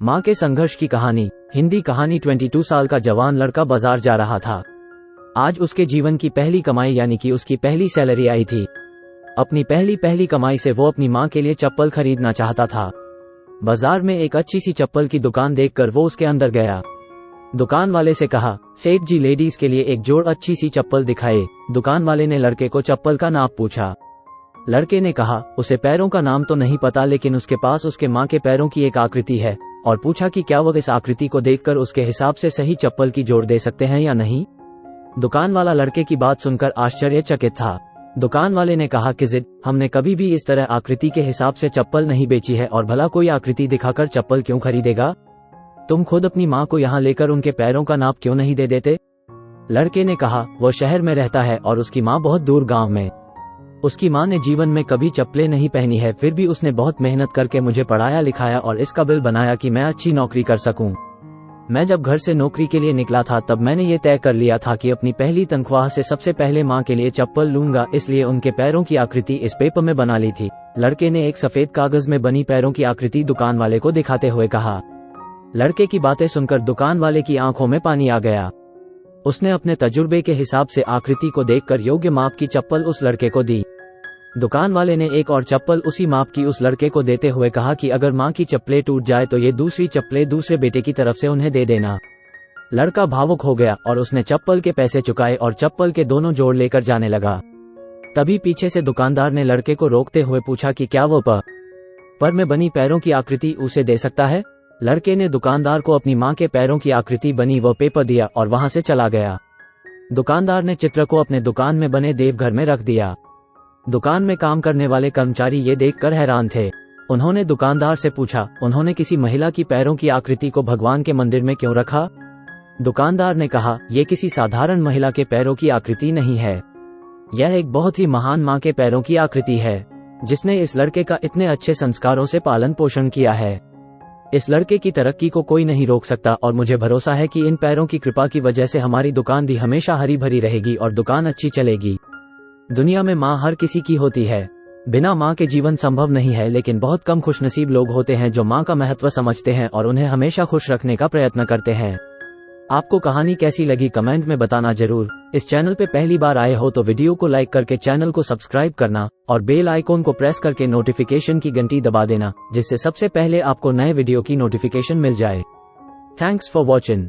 माँ के संघर्ष की कहानी। हिंदी कहानी। 22 साल का जवान लड़का बाजार जा रहा था। आज उसके जीवन की पहली कमाई यानी कि उसकी पहली सैलरी आई थी। अपनी पहली कमाई से वो अपनी माँ के लिए चप्पल खरीदना चाहता था। बाजार में एक अच्छी सी चप्पल की दुकान देखकर वो उसके अंदर गया। दुकान वाले से कहा, सेठ जी लेडीज के लिए एक जोड़ अच्छी सी चप्पल दिखाए। दुकान वाले ने लड़के को चप्पल का नाप पूछा। लड़के ने कहा, उसे पैरों का नाम तो नहीं पता, लेकिन उसके पास उसके माँ के पैरों की एक आकृति है, और पूछा कि क्या वह इस आकृति को देखकर उसके हिसाब से सही चप्पल की जोड़ दे सकते हैं या नहीं। दुकान वाला लड़के की बात सुनकर आश्चर्यचकित था। दुकान वाले ने कहा कि जिद, हमने कभी भी इस तरह आकृति के हिसाब से चप्पल नहीं बेची है, और भला कोई आकृति दिखाकर चप्पल क्यों खरीदेगा। तुम खुद अपनी माँ को यहाँ लेकर उनके पैरों का नाप क्यों नहीं दे देते। लड़के ने कहा, वो शहर में रहता है और उसकी माँ बहुत दूर गाँव में। उसकी माँ ने जीवन में कभी चप्पलें नहीं पहनी है, फिर भी उसने बहुत मेहनत करके मुझे पढ़ाया लिखाया और इस काबिल बनाया कि मैं अच्छी नौकरी कर सकूं। मैं जब घर से नौकरी के लिए निकला था तब मैंने ये तय कर लिया था कि अपनी पहली तनख्वाह से सबसे पहले माँ के लिए चप्पल लूंगा, इसलिए उनके पैरों की आकृति इस पेपर में बना ली थी। लड़के ने एक सफेद कागज में बनी पैरों की आकृति दुकान वाले को दिखाते हुए कहा। लड़के की बातें सुनकर दुकान वाले की आंखों में पानी आ गया। उसने अपने तजुर्बे के हिसाब से आकृति को देखकर योग्य माप की चप्पल उस लड़के को दी। दुकान वाले ने एक और चप्पल उसी माप की उस लड़के को देते हुए कहा कि अगर माँ की चप्पलें टूट जाए तो ये दूसरी चप्पलें दूसरे बेटे की तरफ से उन्हें दे देना। लड़का भावुक हो गया और उसने चप्पल के पैसे चुकाए और चप्पल के दोनों जोड़ लेकर जाने लगा। तभी पीछे से दुकानदार ने लड़के को रोकते हुए पूछा कि क्या वो पर में बनी पैरों की आकृति उसे दे सकता है। लड़के ने दुकानदार को अपनी माँ के पैरों की आकृति बनी वो पेपर दिया और वहां से चला गया। दुकानदार ने चित्र को अपने दुकान में बने देवघर में रख दिया। दुकान में काम करने वाले कर्मचारी ये देखकर हैरान थे। उन्होंने दुकानदार से पूछा, उन्होंने किसी महिला की पैरों की आकृति को भगवान के मंदिर में क्यों रखा। दुकानदार ने कहा, ये किसी साधारण महिला के पैरों की आकृति नहीं है, यह एक बहुत ही महान माँ के पैरों की आकृति है, जिसने इस लड़के का इतने अच्छे संस्कारों से पालन पोषण किया है। इस लड़के की तरक्की को कोई नहीं रोक सकता और मुझे भरोसा है कि इन पैरों की कृपा की वजह से हमारी दुकान भी हमेशा हरी भरी रहेगी और दुकान अच्छी चलेगी। दुनिया में माँ हर किसी की होती है। बिना माँ के जीवन संभव नहीं है, लेकिन बहुत कम खुशनसीब लोग होते हैं जो माँ का महत्व समझते हैं और उन्हें हमेशा खुश रखने का प्रयत्न करते हैं। आपको कहानी कैसी लगी कमेंट में बताना जरूर। इस चैनल पे पहली बार आए हो तो वीडियो को लाइक करके चैनल को सब्सक्राइब करना और बेल आइकॉन को प्रेस करके नोटिफिकेशन की घंटी दबा देना, जिससे सबसे पहले आपको नए वीडियो की नोटिफिकेशन मिल जाए। Thanks for watching.